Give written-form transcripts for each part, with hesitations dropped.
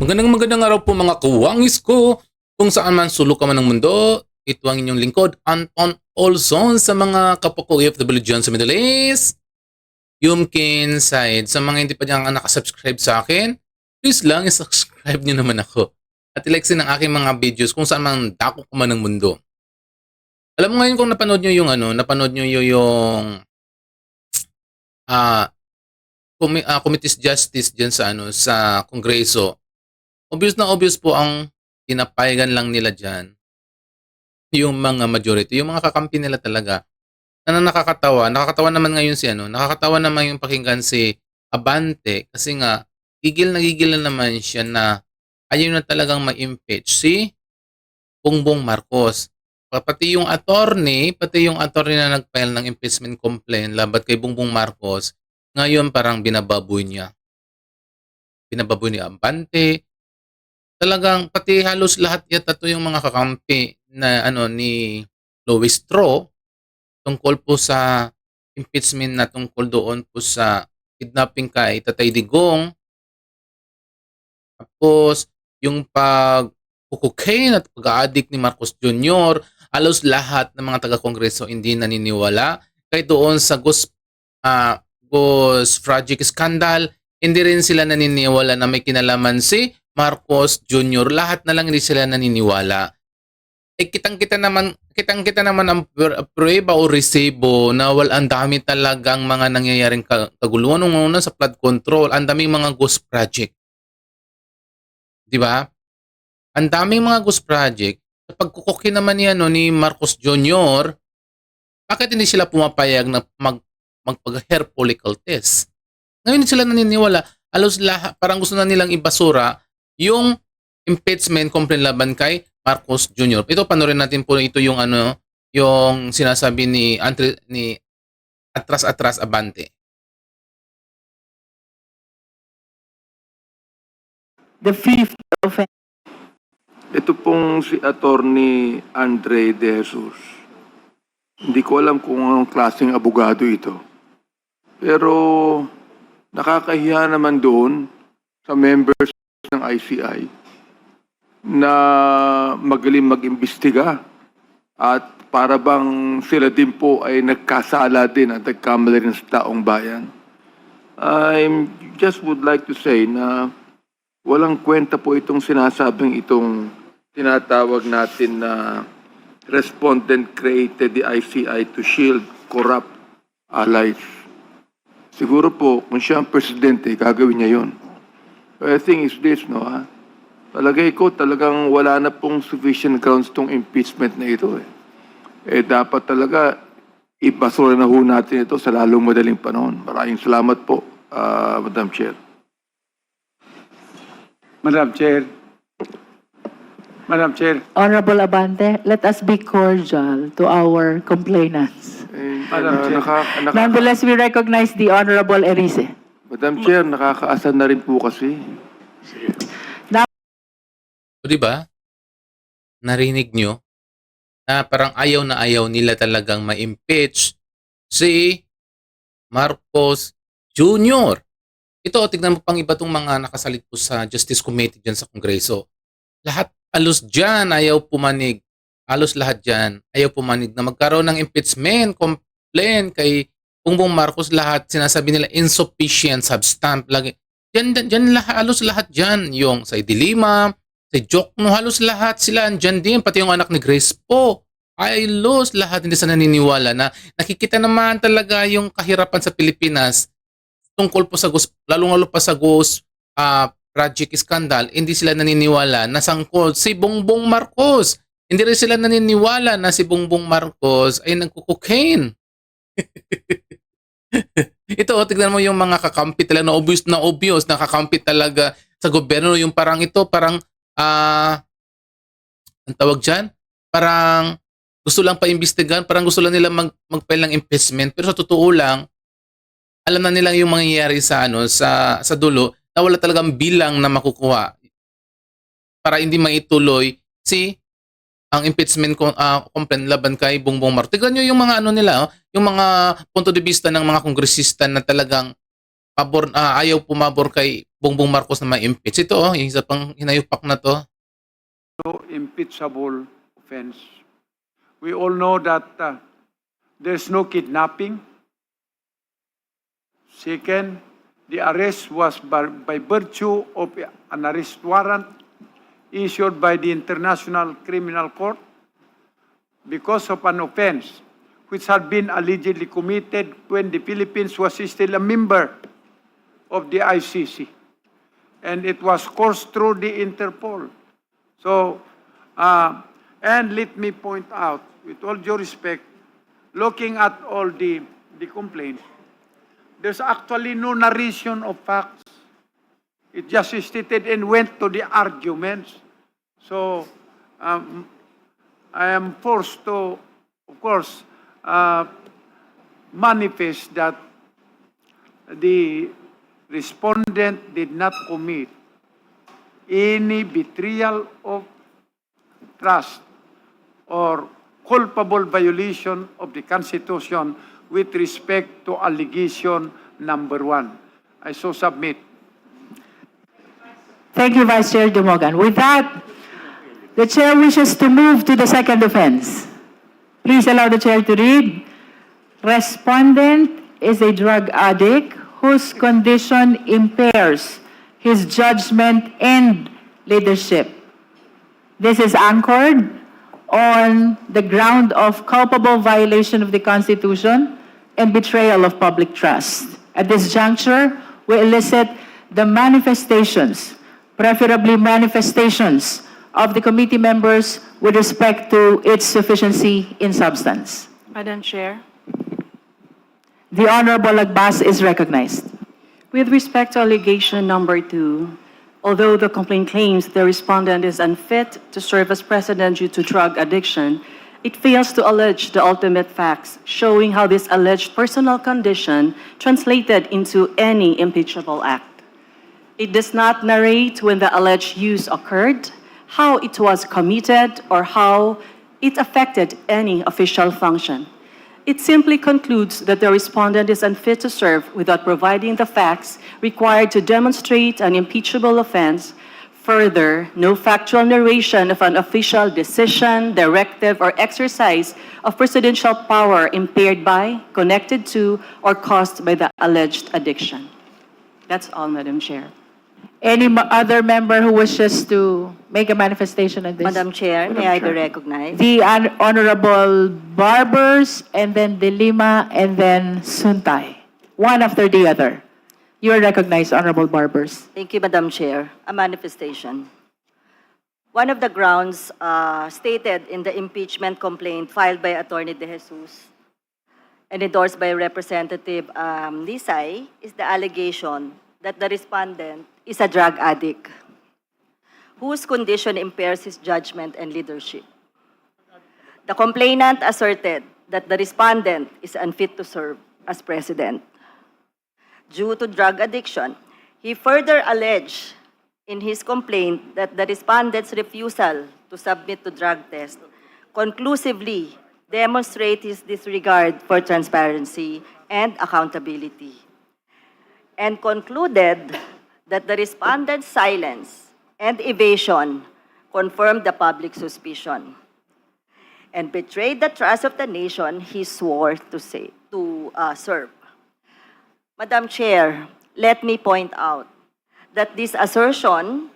Magandang araw po mga kuwangis ko. Kung saan man sulok ka man ng mundo, ito ang inyong lingkod, Anton Olson, sa mga kapwa ko OFW dyan sa Middle East. Yumkin side, sa mga hindi pa dyan nakasubscribe sa akin, please lang isubscribe nyo naman ako. At ilike din ang aking mga videos kung saan man dako ka man ng mundo. Alam mo ngayon kung napanood nyo yung ah Committee's Justice dyan sa sa Kongreso. Obvious na obvious po ang pinapayagan lang nila dyan yung mga majority, yung mga kakampi nila talaga. Na nakakatawa naman ngayon nakakatawa naman yung pakinggan si Abante kasi nga gigil na naman siya na ayaw na talagang ma-impeach si Bongbong Marcos. Pati yung attorney na nag-file ng impeachment complaint laban kay Bongbong Marcos, ngayon parang binababoy niya. Binababoy ni Abante. Talagang pati halos lahat yata to yung mga kakampi na ni Louis Tro tungkol po sa impeachment na tungkol doon po sa kidnapping kay Tatay Digong. Tapos yung pag-cocaine at pag-addict ni Marcos Jr., halos lahat ng mga taga-kongreso hindi naniniwala. Kahit doon sa Ghost Project scandal, hindi rin sila naniniwala na may kinalaman si Marcos Jr. Lahat na lang hindi sila naniniwala. Kitang-kita naman ang prueba o resibo na ang dami talagang mga nangyayaring kaguluhan nung una sa flood control, ang daming mga ghost project. 'Di ba? Ang daming mga ghost project. Sa pagkukuki naman ni Marcos Jr., bakit hindi sila pumapayag na magpag-hair follicle test? Ngayon hindi sila naniniwala. Halos lahat, parang gusto na nilang ibasura yung impeachment complaint laban kay Marcos Jr. Ito panoorin natin po ito yung yung sinasabi ni Atras Abante. The fifth offense. Ito pong si Attorney Andre De Jesus. Hindi ko alam kung anong klaseng abogado ito. Pero nakakahiya naman doon sa members ng ICI na magaling mag-imbestiga at para bang sila din po ay nagkasala din at nagkamali rin sa taong bayan. I just would like to say na walang kwenta po itong sinasabing itong tinatawag natin na respondent created the ICI to shield corrupt allies. Siguro po, kung siya ang presidente, gagawin niya yun. But the thing is this, palagay ko talagang wala na pong sufficient grounds tong impeachment na ito. Dapat talaga ibasura na ho natin ito sa lalong madaling panahon. Maraming salamat po, Madam Chair. Madam Chair. Honorable Abante, let us be cordial to our complainants. Madam Chair. Nonetheless, we recognize the Honorable Erice. Madam Chair, nakakaasar na rin po kasi. O diba? Narinig nyo na parang ayaw na ayaw nila talagang ma-impeach si Marcos Jr. Ito, tignan mo pang iba tong mga nakasalit po sa Justice Committee dyan sa Kongreso. Lahat alos dyan ayaw pumanig. Alos lahat dyan ayaw pumanig na magkaroon ng impeachment complaint kay Bongbong Marcos. Lahat sinasabi nila insufficient substamp. Lagi. Dyan halos lahat dyan. Yung sa Idilima, sa Jokno, halos lahat sila andyan din. Pati yung anak ni Grace po. Halos lahat hindi sa naniniwala na nakikita naman talaga yung kahirapan sa Pilipinas tungkol po sa lalong-lalo pa sa Ghost Project scandal. Hindi sila naniniwala na sangkot si Bongbong Marcos. Hindi rin sila naniniwala na si Bongbong Marcos ay nagko-cocaine. Ito, tignan mo yung mga kakampi talaga na obvious na kakampi talaga sa gobyerno. Yung parang ito, parang ang tawag dyan, parang gusto lang paimbestigahan, parang gusto lang nila mag-file ng impeachment. Pero sa totoo lang, alam na nila yung mangyayari sa sa dulo na wala talagang bilang na makukuha para hindi maituloy ang impeachment complaint laban kay Bongbong Marcos. Tignan nyo yung mga nila, yung mga punto de vista ng mga kongresista na talagang ayaw pumabor kay Bongbong Marcos na ma-impeach. Ito, yung isa pang hinayupak na to. Impeachable offense. We all know that there's no kidnapping. Second, the arrest was by virtue of an arrest warrant issued by the International Criminal Court because of an offense which had been allegedly committed when the Philippines was still a member of the ICC. And it was coursed through the Interpol. So, and let me point out, with all due respect, looking at all the complaints, there's actually no narration of facts. It just stated and went to the arguments. So, I am forced to, of course, manifest that the respondent did not commit any betrayal of trust or culpable violation of the Constitution with respect to allegation number 1. I so submit. Thank you, Vice Chair Dumogan. With that, the Chair wishes to move to the second offense. Please allow the Chair to read. Respondent is a drug addict whose condition impairs his judgment and leadership. This is anchored on the ground of culpable violation of the Constitution and betrayal of public trust. At this juncture, we elicit the manifestations, preferably manifestations, of the committee members with respect to its sufficiency in substance. Madam Chair, The Honorable Lagbas is recognized. with respect to allegation number 2, although the complaint claims the respondent is unfit to serve as president due to drug addiction, it fails to allege the ultimate facts showing how this alleged personal condition translated into any impeachable act. It does not narrate when the alleged use occurred, how it was committed, or how it affected any official function. It simply concludes that the respondent is unfit to serve without providing the facts required to demonstrate an impeachable offense. Further, no factual narration of an official decision, directive, or exercise of presidential power impaired by, connected to, or caused by the alleged addiction. That's all, Madam Chair. Any other member who wishes to make a manifestation on this? Madam Chair, may I be recognized? The Honorable Barbers, and then De Lima, and then Suntay. One after the other. You are recognized, Honorable Barbers. Thank you, Madam Chair. A manifestation. One of the grounds stated in the impeachment complaint filed by Attorney De Jesus and endorsed by Representative Lisay is the allegation that the respondent is a drug addict whose condition impairs his judgment and leadership. The complainant asserted that the respondent is unfit to serve as president due to drug addiction. He further alleged in his complaint that the respondent's refusal to submit to drug test conclusively demonstrates his disregard for transparency and accountability, and concluded that the respondent's silence and evasion confirmed the public suspicion and betrayed the trust of the nation he swore to serve. Madam Chair, let me point out that this assertion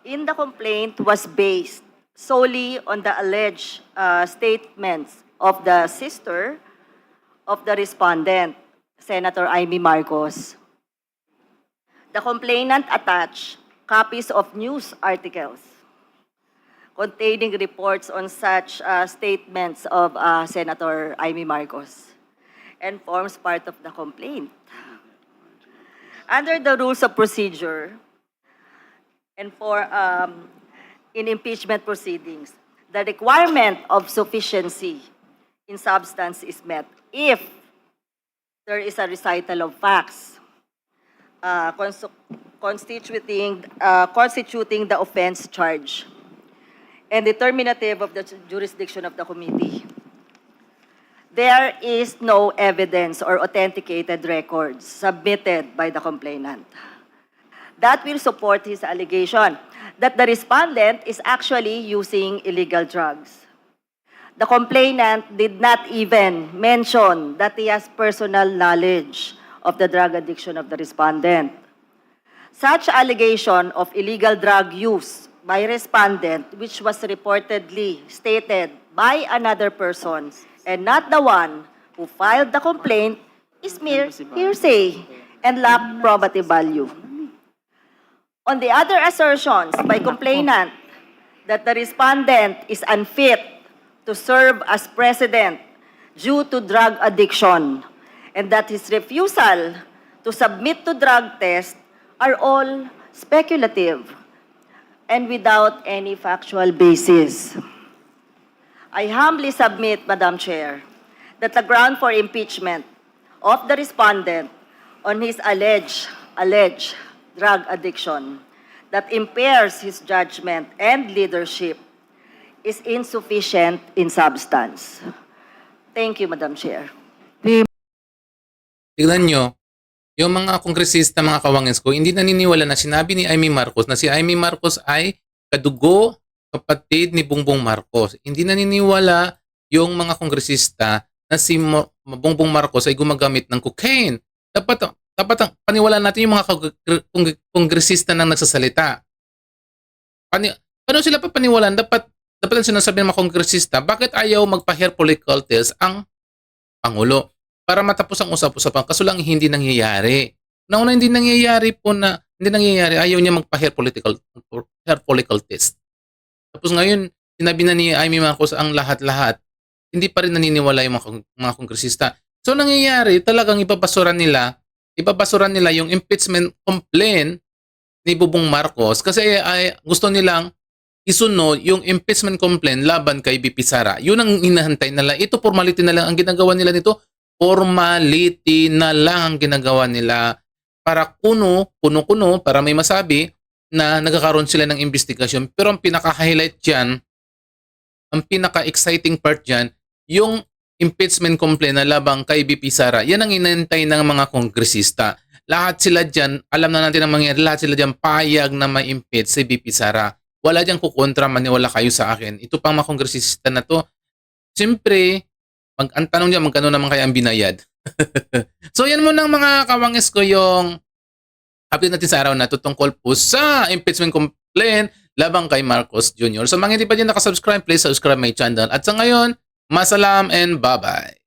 in the complaint was based solely on the alleged statements of the sister of the respondent, Senator Amy Marcos. The complainant attached copies of news articles containing reports on such statements of Senator Amy Marcos and forms part of the complaint. Under the rules of procedure and in impeachment proceedings, the requirement of sufficiency in substance is met if there is a recital of facts constituting the offense charge and determinative of the jurisdiction of the committee. there is no evidence or authenticated records submitted by the complainant. That will support his allegation that the respondent is actually using illegal drugs. The complainant did not even mention that he has personal knowledge of the drug addiction of the respondent. Such allegation of illegal drug use by respondent, which was reportedly stated by another person and not the one who filed the complaint, is mere hearsay and lack probative value. On the other assertions by complainant that the respondent is unfit to serve as president due to drug addiction and that his refusal to submit to drug test are all speculative and without any factual basis. I humbly submit, Madam Chair, that the ground for impeachment of the respondent on his alleged drug addiction that impairs his judgment and leadership is insufficient in substance. Thank you, Madam Chair. Tignan nyo, yung mga kongresista, mga kawangis ko, hindi naniniwala na sinabi ni Amy Marcos na si Amy Marcos ay kadugo, kapatid ni Bongbong Marcos. Hindi naniniwala yung mga kongresista na si Bongbong Marcos ay gumagamit ng cocaine. Dapat paniwalaan natin yung mga kongresista nang nagsasalita. Paano sila papaniwalaan? Dapat ang sinasabi ng mga kongresista, bakit ayaw magpa-hair follicle test ang Pangulo? Para matapos ang usap-usapan, kaso lang hindi nangyayari. Nauna hindi nangyayari, ayaw niya magpa-hair follicle test. Tapos ngayon, sinabi na ni Amy Marcos ang lahat-lahat, hindi pa rin naniniwala yung mga kongresista. So nangyayari, talagang ipapasuran nila yung impeachment complaint ni Bongbong Marcos kasi ay gusto nilang isunod yung impeachment complaint laban kay BP Sara. Yun ang hinahantay nila. Ito formality na lang ang ginagawa nila nito. Formality na lang ang ginagawa nila para kuno, para may masabi na nagkakaroon sila ng investigasyon. Pero ang pinaka-highlight dyan, ang pinaka-exciting part dyan, yung impeachment complaint na labang kay BP Sara. Yan ang inantay ng mga kongresista. Lahat sila dyan, alam na natin ang mangyayari, lahat sila dyan payag na ma-impeach si BP Sara. Wala dyan kukontra, maniwala kayo sa akin. Ito pang mga kongresista na to. Siyempre, ang tanong dyan, magkano naman kaya ang binayad? So yan muna mga kawangis ko yung update natin sa araw na ito tungkol po sa impeachment complaint labang kay Marcos Jr. So mga hindi pa dyan nakasubscribe, please subscribe my channel. At sa ngayon, masalam and bye-bye.